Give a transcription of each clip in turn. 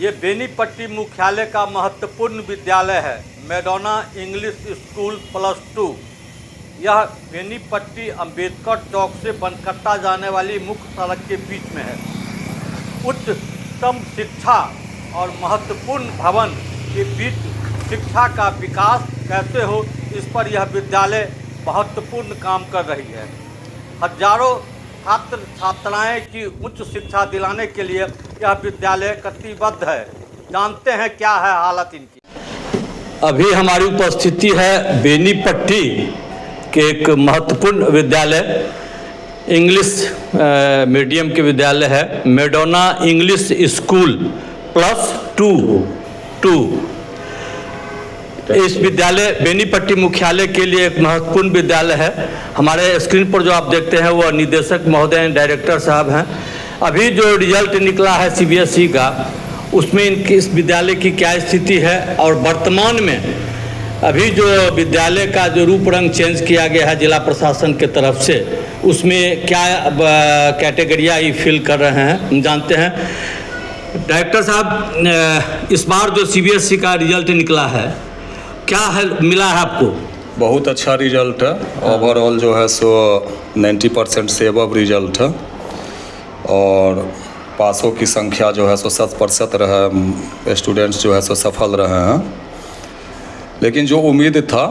ये बेनीपट्टी मुख्यालय का महत्वपूर्ण विद्यालय है, मैडोना इंग्लिश स्कूल +2। यह बेनीपट्टी अंबेडकर चौक से बनकट्टा जाने वाली मुख्य सड़क के बीच में है। उच्चतम शिक्षा और महत्वपूर्ण भवन के बीच शिक्षा का विकास कैसे हो, इस पर यह विद्यालय महत्वपूर्ण काम कर रही है। हजारों छात्र छात्राएं की उच्च शिक्षा दिलाने के लिए यह विद्यालय कटिबद्ध है। जानते हैं क्या है हालत इनकी। अभी हमारी उपस्थिति है बेनीपट्टी के एक महत्वपूर्ण विद्यालय, इंग्लिश मीडियम के विद्यालय है, मैडोना इंग्लिश स्कूल +2। इस विद्यालय बेनीपट्टी मुख्यालय के लिए एक महत्वपूर्ण विद्यालय है। हमारे स्क्रीन पर जो आप देखते हैं वह निदेशक महोदय डायरेक्टर साहब हैं। अभी जो रिजल्ट निकला है CBSE का, उसमें इनकी इस विद्यालय की क्या स्थिति है और वर्तमान में अभी जो विद्यालय का जो रूप रंग चेंज किया गया है जिला प्रशासन के तरफ से, उसमें क्या कैटेगरियाँ ये फिल कर रहे हैं हम जानते हैं। डायरेक्टर साहब, इस बार जो CBSE का रिजल्ट निकला है, क्या है मिला है आपको? बहुत अच्छा रिजल्ट है। ओवरऑल जो है सो 90% से अबव रिजल्ट है और पासों की संख्या जो है सो 100% रहे, स्टूडेंट्स जो है सो सफल रहे हैं। लेकिन जो उम्मीद था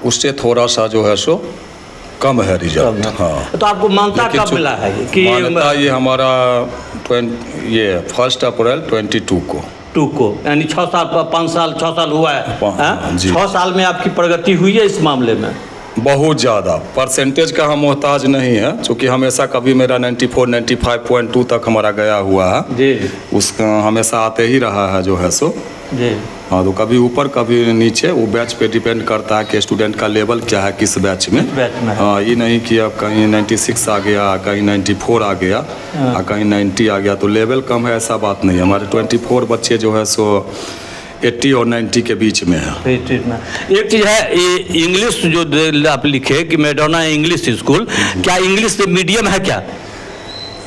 उससे थोड़ा सा जो है सो कम है रिजल्ट। हाँ, तो आपको मान्यता कब मिला है कि मान्यता ये हमारा 1 अप्रैल 22 को यानी 6 साल 5 साल 6 साल हुआ है। 6 साल में आपकी प्रगति हुई है इस मामले में? बहुत ज़्यादा। परसेंटेज का हम मोहताज नहीं है, क्योंकि हमेशा कभी मेरा 94 95.2 तक हमारा गया हुआ है जी। उसका हमेशा आते ही रहा है जो है सो जी। हाँ, तो कभी ऊपर कभी नीचे, वो बैच पे डिपेंड करता है कि स्टूडेंट का लेवल क्या है किस बैच में। हाँ, ये नहीं कि अब कहीं 96 आ गया, कहीं 94 आ गया, कहीं 90 आ गया तो लेवल कम है, ऐसा बात नहीं। हमारे 24 बच्चे जो है सो 80 और 90 के बीच में है। एक चीज़ है, ये इंग्लिश जो आप लिखे कि मैडोना इंग्लिश स्कूल, क्या इंग्लिश मीडियम है क्या?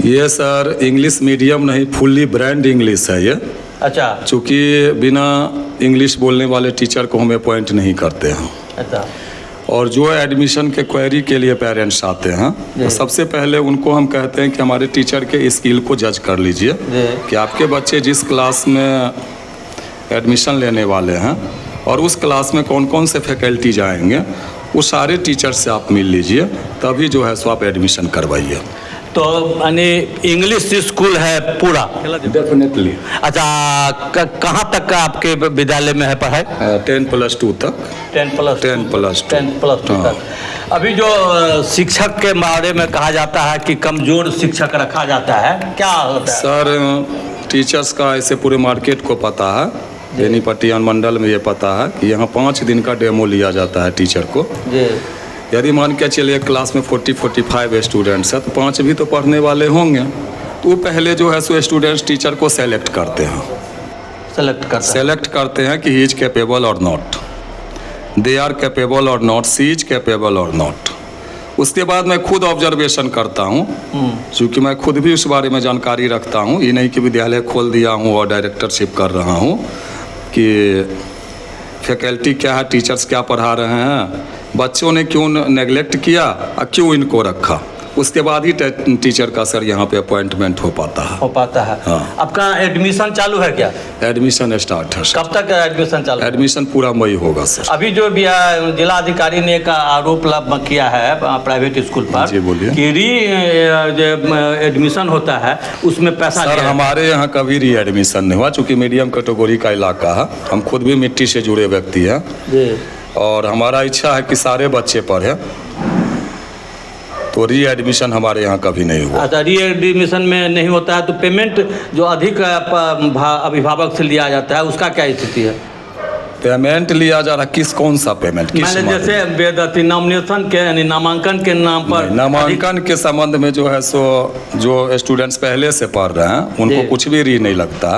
ये सर इंग्लिश मीडियम नहीं, फुल्ली ब्रांड इंग्लिश है ये। अच्छा। चूँकि बिना इंग्लिश बोलने वाले टीचर को हम अपॉइंट नहीं करते हैं। अच्छा। और जो एडमिशन के क्वेरी के लिए पेरेंट्स आते हैं तो सबसे पहले उनको हम कहते हैं कि हमारे टीचर के स्किल को जज कर लीजिए कि आपके बच्चे जिस क्लास में एडमिशन लेने वाले हैं और उस क्लास में कौन कौन से फैकल्टी जाएंगे, वो सारे टीचर से आप मिल लीजिए, तभी जो है सो आप एडमिशन करवाइए। तो यानी इंग्लिश स्कूल है पूरा? डेफिनेटली। अच्छा, कहाँ तक का आपके विद्यालय में है पढ़ाई? 10+2 तक। 10+2 तक। अभी जो शिक्षक के बारे में कहा जाता है कि कमजोर शिक्षक रखा जाता है, क्या होता है? सर, टीचर्स का ऐसे पूरे मार्केट को पता है, बेनीपट्टी अनुमंडल में ये पता है कि यहाँ 5 दिन का डेमो लिया जाता है टीचर को जी। यदि मान के चलिए क्लास में 40-45 स्टूडेंट्स हैं तो 5 भी तो पढ़ने वाले होंगे, तो पहले जो है सो स्टूडेंट्स टीचर को सेलेक्ट करते हैं। सेलेक्ट करते हैं कि ही इज कैपेबल और नॉट, दे आर कैपेबल और नॉट, सी इज कैपेबल और नॉट। उसके बाद मैं खुद ऑब्जर्वेशन करता हूँ, क्योंकि मैं खुद भी उस बारे में जानकारी रखता हूँ। ये नहीं कि विद्यालय खोल दिया हूँ और डायरेक्टरशिप कर रहा हूँ कि फैकल्टी क्या है, टीचर्स क्या पढ़ा रहे हैं, बच्चों ने क्यों नेगलेक्ट किया और क्यों इनको रखा, उसके बाद ही टीचर का सर यहाँ पे अपॉइंटमेंट हो पाता है। हाँ। आपका एडमिशन चालू है क्या? एडमिशन स्टार्ट है। कब तक एडमिशन चालू? एडमिशन पूरा मई होगा सर। अभी जो जिला अधिकारी ने एक आरोप किया है प्राइवेट स्कूल पर, जी बोलिए, कि एडमिशन होता है उसमें पैसा सर हमारे यहाँ कभी री एडमिशन नहीं हुआ, चूँकि मीडियम कैटेगरी का इलाका है, हम खुद भी मिट्टी से जुड़े व्यक्ति हैं और हमारा इच्छा है कि सारे बच्चे पढ़ें, तो री एडमिशन हमारे यहाँ कभी नहीं हुआ। अच्छा, री एडमिशन में नहीं होता है तो पेमेंट जो अधिक अभिभावक से लिया जाता है उसका क्या स्थिति है? पेमेंट लिया जा रहा, कौन सा पेमेंट? जैसे नॉमिनेशन के यानी नामांकन के नाम पर, नामांकन के संबंध में जो है सो जो स्टूडेंट्स पहले से पढ़ रहे हैं उनको कुछ भी री नहीं लगता,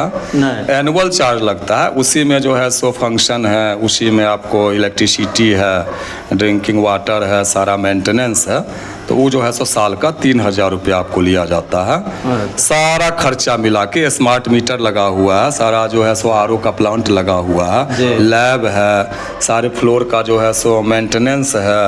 एनुअल चार्ज लगता है। उसी में जो है सो फंक्शन है, उसी में आपको इलेक्ट्रिसिटी है, ड्रिंकिंग वाटर है, सारा मेंटेनेंस है, तो वो जो है सो साल का 3,000 रुपया आपको लिया जाता है। सारा खर्चा मिला के स्मार्ट मीटर लगा हुआ है, सारा जो है सो आरओ का प्लांट लगा हुआ है, लैब है, सारे फ्लोर का जो है सो मेंटेनेंस है,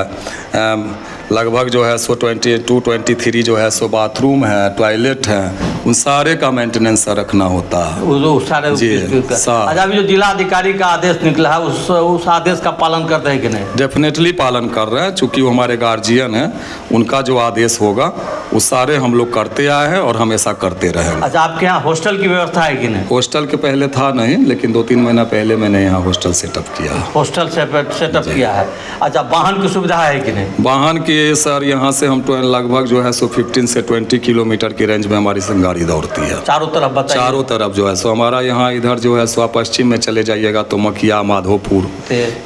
लगभग जो है सो 22-23 जो है सो बाथरूम है, टॉयलेट है, उन सारे का मेंटेनेंस रखना होता है। वो सारे जी, अच्छा, अभी जो जिला अधिकारी का आदेश निकला है उस आदेश का पालन करते हैं कि नहीं? डेफिनेटली पालन कर रहे हैं, चूँकि वो हमारे गार्जियन हैं, उनका जो आदेश होगा वो सारे हम लोग करते आए हैं और हमेशा करते रहेंगे। अच्छा, आपके यहाँ हॉस्टल की व्यवस्था है कि नहीं? हॉस्टल के पहले था नहीं, लेकिन 2-3 महीना पहले मैंने यहाँ हॉस्टल सेटअप किया है। हॉस्टल सेटअप किया है। अच्छा, वाहन की सुविधा है कि नहीं? वाहन की सर यहाँ से हम लगभग जो है सो 15 से 20 किलोमीटर की रेंज में हमारी गाड़ी दौड़ती है। चारों तरफ बताइए। चारों तरफ जो है सो हमारा यहाँ इधर जो है सो आप पश्चिम में चले जाइएगा तो मखिया, माधोपुर,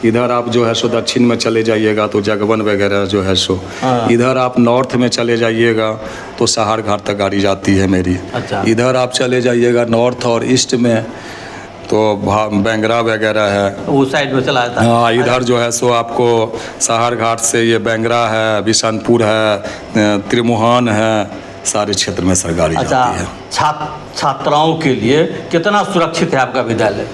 इधर आप जो है सो दक्षिण में चले जाइएगा तो जगवन वगैरह जो है सो, इधर आप नॉर्थ में चले जाइएगा तो सहार घाट तक गाड़ी जाती है मेरी। अच्छा। इधर आप चले जाइएगा नॉर्थ और ईस्ट में तो बेंगरा वगैरह है, वो साइड में चला जाता है। हाँ, इधर जो है सो आपको सहार घाट से ये बेंगरा है, बिशनपुर है, त्रिमुहान है, सारे क्षेत्र में सर गाड़ी जाती है। छात्राओं के लिए कितना सुरक्षित है आपका विद्यालय?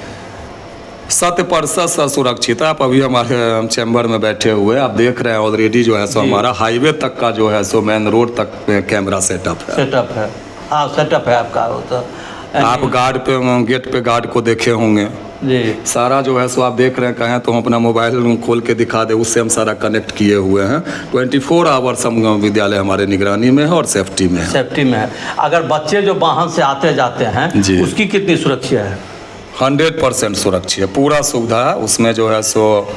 100% सुरक्षित है। आप अभी हमारे चैम्बर में बैठे हुए आप देख रहे हैं ऑलरेडी जो है सो हमारा हाईवे तक का जो है सो मेन रोड तक कैमरा सेटअप है। हाँ, सेटअप है आपका। तो आप गार्ड पे, गेट पे गार्ड को देखे होंगे जी, सारा जो है सो आप देख रहे हैं, कहें तो हम अपना मोबाइल खोल के दिखा दे, उससे हम सारा कनेक्ट किए हुए हैं। 24 आवर्स हम विद्यालय हमारे निगरानी में है और सेफ्टी में है। अगर बच्चे जो वाहन से आते जाते हैं उसकी कितनी सुरक्षा है? 100% सुरक्षित है, पूरा सुविधा है उसमें जो है सो,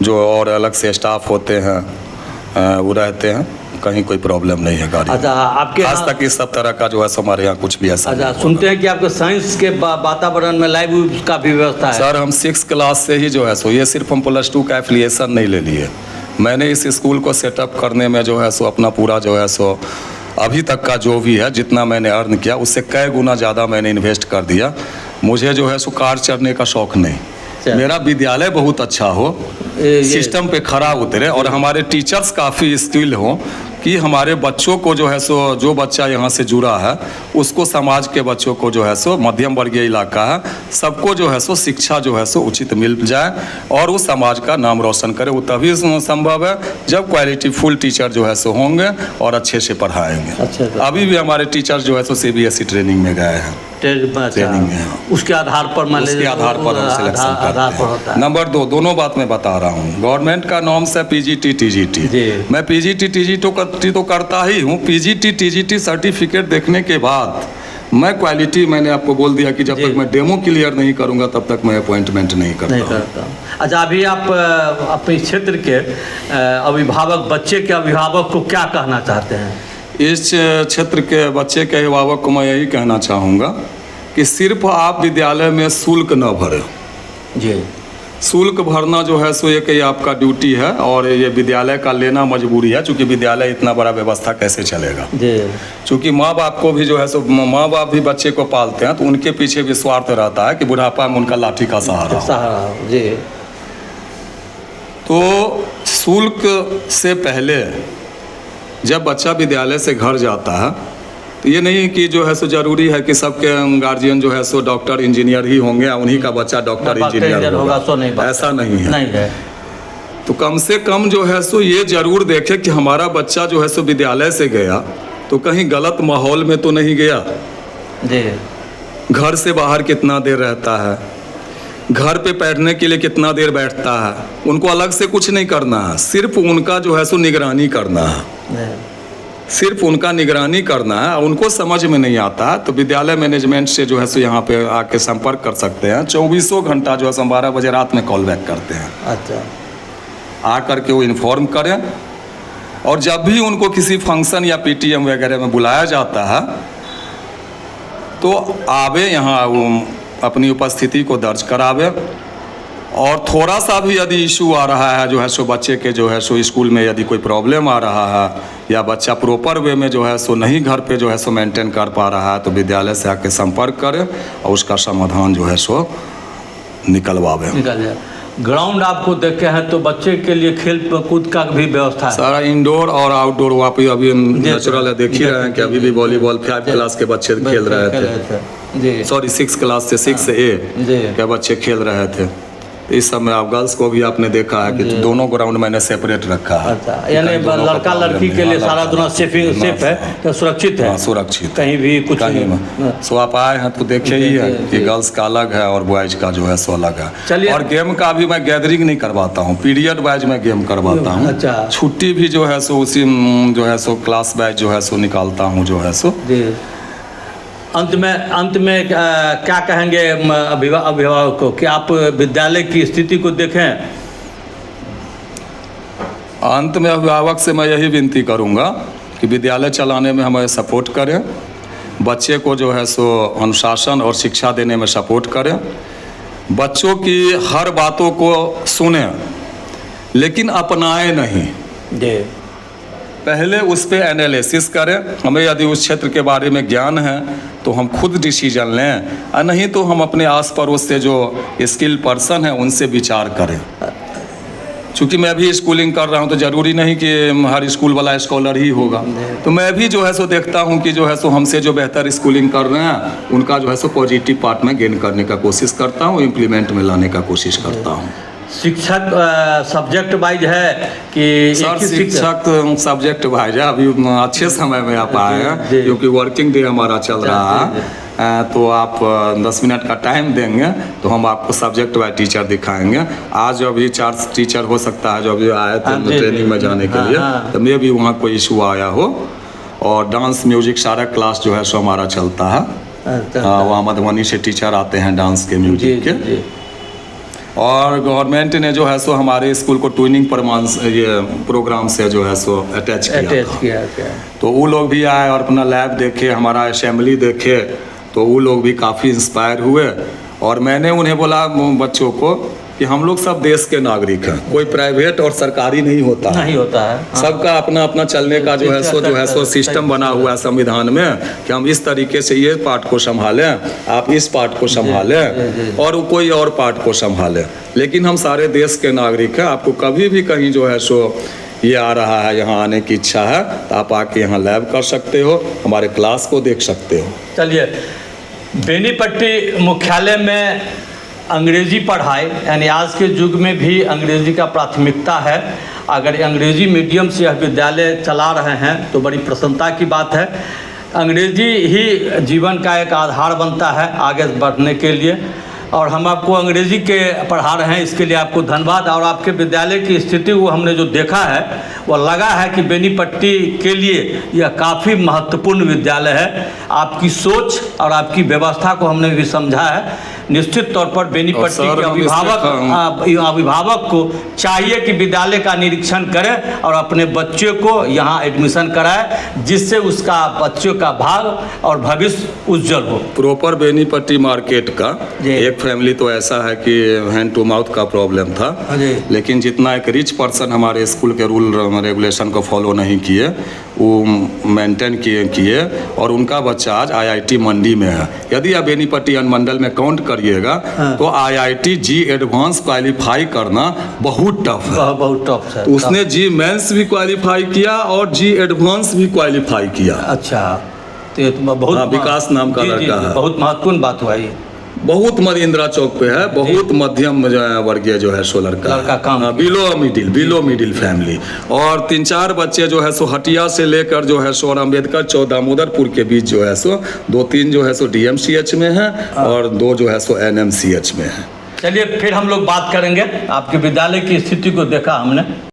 जो और अलग से स्टाफ होते हैं वो रहते हैं, कहीं कोई प्रॉब्लम नहीं है गाड़ी। अच्छा, आपके आज तक इस सब तरह का जो है हमारे यहाँ कुछ भी ऐसा अच्छा, सुनते हैं कि आपके साइंस के वातावरण में लाइव का भी व्यवस्था है? सर हम 6 क्लास से ही जो है सो, ये सिर्फ हम +2 का एफिलिएशन नहीं ले लिए, मैंने इस स्कूल को सेटअप करने में जो है सो अपना पूरा जो है सो अभी तक का जो भी है जितना मैंने अर्न किया उससे कई गुना ज़्यादा मैंने इन्वेस्ट कर दिया। मुझे जो है सो कार चढ़ने का शौक़ नहीं, मेरा विद्यालय बहुत अच्छा हो, सिस्टम पे खरा उतरे और हमारे टीचर्स काफ़ी स्किल हों कि हमारे बच्चों को जो है सो, जो बच्चा यहाँ से जुड़ा है उसको, समाज के बच्चों को जो है सो, मध्यम वर्गीय इलाका है, सबको जो है सो शिक्षा जो है सो उचित मिल जाए और वो समाज का नाम रोशन करे। वो तभी संभव है जब क्वालिटी फुल टीचर जो है सो होंगे और अच्छे से पढ़ाएंगे। अच्छा, अभी भी हमारे टीचर जो है सो CBSE ट्रेनिंग में गए हैं, ट्रेनिंग में, उसके आधार पर हम सिलेक्शन करते हैं। नंबर 2, दोनों बात मैं बता रहा हूँ, गवर्नमेंट का नॉर्म्स है PGT TGT, मैं PGT TGT तो करता ही हूँ। PGT TGT सर्टिफिकेट देखने के बाद मैं क्वालिटी, मैंने आपको बोल दिया कि जब तक मैं डेमो क्लियर नहीं करूँगा तब तक मैं अपॉइंटमेंट नहीं करता। अच्छा, अभी आप अपने क्षेत्र के अभिभावक, बच्चे के अभिभावक को क्या कहना चाहते हैं? इस क्षेत्र के बच्चे के अभिभावक को मैं यही कहना चाहूँगा कि सिर्फ आप विद्यालय में शुल्क न भरें जी। शुल्क भरना जो है सो एक आपका ड्यूटी है और ये विद्यालय का लेना मजबूरी है, क्योंकि विद्यालय इतना बड़ा व्यवस्था कैसे चलेगा जी। क्योंकि माँ बाप को भी जो है सो, माँ बाप भी बच्चे को पालते हैं तो उनके पीछे भी स्वार्थ रहता है कि बुढ़ापा में उनका लाठी का सहारा जी। तो शुल्क से पहले जब बच्चा विद्यालय से घर जाता है तो ये नहीं कि जो है सो जरूरी है कि सबके गार्जियन जो है सो डॉक्टर इंजीनियर ही होंगे, उन्हीं का बच्चा डॉक्टर इंजीनियर होगा, ऐसा नहीं है। तो कम से कम जो है सो ये जरूर देखे कि हमारा बच्चा जो है सो विद्यालय से गया तो कहीं गलत माहौल में तो नहीं गया जी। घर से बाहर कितना देर रहता है, घर पे बैठने के लिए कितना देर बैठता है, उनको अलग से कुछ नहीं करना है, सिर्फ उनका जो है सो निगरानी करना है, सिर्फ उनका निगरानी करना है। उनको समझ में नहीं आता तो विद्यालय मैनेजमेंट से जो है सो यहाँ पे आके संपर्क कर सकते हैं। 24 घंटा जो है सो 12 बजे रात में कॉल बैक करते हैं। अच्छा, आ करके वो इन्फॉर्म करें और जब भी उनको किसी फंक्शन या PTM वगैरह में बुलाया जाता है तो आवे यहाँ, अपनी उपस्थिति को दर्ज करावे और थोड़ा सा भी यदि इशू आ रहा है जो है सो बच्चे के जो है सो स्कूल में यदि कोई प्रॉब्लम आ रहा है या बच्चा प्रॉपर वे में जो है सो नहीं घर पे जो है सो मेंटेन कर पा रहा है तो विद्यालय से आके संपर्क करें और उसका समाधान जो है सो निकल जाए। ग्राउंड आपको देखे हैं तो बच्चे के लिए खेल कूद का भी व्यवस्था है। सारा इंडोर और आउटडोर वहाँ पे अभी नेचुरल है, देख ही रहे हैं कि अभी भी वॉलीबॉल 5 क्लास के बच्चे खेल रहे थे। जी सॉरी 6 क्लास से 6A जी के बच्चे खेल रहे थे। इस समय आप गर्ल्स को भी आपने देखा है कि दोनों ग्राउंड मैंने सेपरेट रखा है। अच्छा, यानी लड़का लड़की के लिए सारा दोनों सेफ है, तो सुरक्षित है, सुरक्षित कहीं भी कुछ कहीं नहीं। सो आप आए हैं तो देखे ही है कि गर्ल्स का अलग है और बॉयज का जो है सो अलग है। चलिए। और गेम का भी मैं गैदरिंग नहीं करवाता हूँ, पीरियड वाइज मैं गेम करवाता हूँ। अच्छा। छुट्टी भी जो है सो उसी जो है सो क्लास वाइज जो है सो निकालता हूँ जो है सो। जी अंत में क्या कहेंगे अभिभावक को कि आप विद्यालय की स्थिति को देखें? अंत में अभिभावक से मैं यही विनती करूँगा कि विद्यालय चलाने में हमें सपोर्ट करें, बच्चे को जो है सो अनुशासन और शिक्षा देने में सपोर्ट करें, बच्चों की हर बातों को सुने लेकिन अपनाएं नहीं। जी पहले उस पर एनालिसिस करें, हमें यदि उस क्षेत्र के बारे में ज्ञान है तो हम खुद डिसीजन लें, और नहीं तो हम अपने आस पड़ोस से जो स्किल पर्सन हैं उनसे विचार करें। चूँकि मैं भी स्कूलिंग कर रहा हूँ तो ज़रूरी नहीं कि हर स्कूल वाला स्कॉलर ही होगा, तो मैं भी जो है सो देखता हूँ कि जो है सो हमसे जो बेहतर स्कूलिंग कर रहे हैं उनका जो है सो पॉजिटिव पार्ट में गेन करने का कोशिश करता हूँ, इम्प्लीमेंट में लाने का कोशिश करता हूँ। शिक्षक सब्जेक्ट वाइज है कि सर शिक्षक सब्जेक्ट वाइज है, अभी अच्छे समय में आप आए हैं क्योंकि वर्किंग डे हमारा चल रहा है, तो आप 10 मिनट का टाइम देंगे तो हम आपको सब्जेक्ट वाइज टीचर दिखाएंगे। आज अभी 4 टीचर हो सकता है जो अभी आए थे ट्रेनिंग में जाने के लिए, तो मे भी वहाँ कोई इशू आया हो। और डांस म्यूजिक सारा क्लास जो है सो हमारा चलता है, वहाँ मधुबनी से टीचर आते हैं डांस के म्यूजिक के। और गवर्नमेंट ने जो है सो हमारे स्कूल को ट्विनिंग ये प्रोग्राम से जो है सो अटैच किया। तो वो लोग भी आए और अपना लैब देखे, हमारा असेंबली देखे, तो वो लोग भी काफ़ी इंस्पायर हुए। और मैंने उन्हें बोला बच्चों को कि हम लोग सब देश के नागरिक हैं, कोई प्राइवेट और सरकारी नहीं होता है। सबका अपना अपना चलने का जो है सो सिस्टम बना हुआ है संविधान में कि हम इस तरीके से ये पार्ट को संभालें, आप इस पार्ट को संभालें और कोई और पार्ट को संभालें, लेकिन हम सारे देश के नागरिक हैं। आपको कभी भी कहीं जो है सो ये आ रहा है, यहाँ आने की इच्छा है तो आप आके यहाँ लैब कर सकते हो, हमारे क्लास को देख सकते हो। चलिए, बेनीपट्टी मुख्यालय में अंग्रेजी पढ़ाई, यानी आज के युग में भी अंग्रेजी का प्राथमिकता है। अगर अंग्रेजी मीडियम से यह विद्यालय चला रहे हैं तो बड़ी प्रसन्नता की बात है। अंग्रेजी ही जीवन का एक आधार बनता है आगे बढ़ने के लिए, और हम आपको अंग्रेजी के पढ़ा रहे हैं, इसके लिए आपको धन्यवाद। और आपके विद्यालय की स्थिति को हमने जो देखा है वो लगा है कि बेनीपट्टी के लिए यह काफ़ी महत्वपूर्ण विद्यालय है। आपकी सोच और आपकी व्यवस्था को हमने भी समझा है। निश्चित तौर पर बेनीपट्टी के अभिभावक को चाहिए कि विद्यालय का निरीक्षण करें और अपने बच्चे को यहाँ एडमिशन कराएं, जिससे उसका बच्चों का भाग और भविष्य उज्जवल हो। प्रॉपर बेनीपट्टी मार्केट का एक फैमिली तो ऐसा है कि हैंड टू माउथ का प्रॉब्लम था, लेकिन जितना एक रिच पर्सन हमारे स्कूल के रूल रेगुलेशन को फॉलो नहीं किए, वो मेंटेन किए और उनका बच्चा आज IIT मंडी में है। यदि आप बेनीपट्टी अनुमंडल में काउंट करिएगा तो IIT जी एडवांस क्वालिफाई करना बहुत टफ है, बहुत टफ है। तो उसने जी मेंस भी क्वालिफाई किया और जी एडवांस भी क्वालिफाई किया। अच्छा, तो बहुत विकास नाम का लड़का है। बहुत महत्वपूर्ण बात हुआ ये। बहुत मदिंद्रा चौक पे है, बहुत मध्यम वर्गीय जो है सो लड़का बिलो मिडिल फैमिली। और 3-4 बच्चे जो है सो हटिया से लेकर जो है सो और अम्बेडकर चौक दामोदरपुर के बीच जो है सो 2-3 जो है सो DMCH में है और 2 जो है सो NMCH में है। चलिए, फिर हम लोग बात करेंगे। आपके विद्यालय की स्थिति को देखा हमने।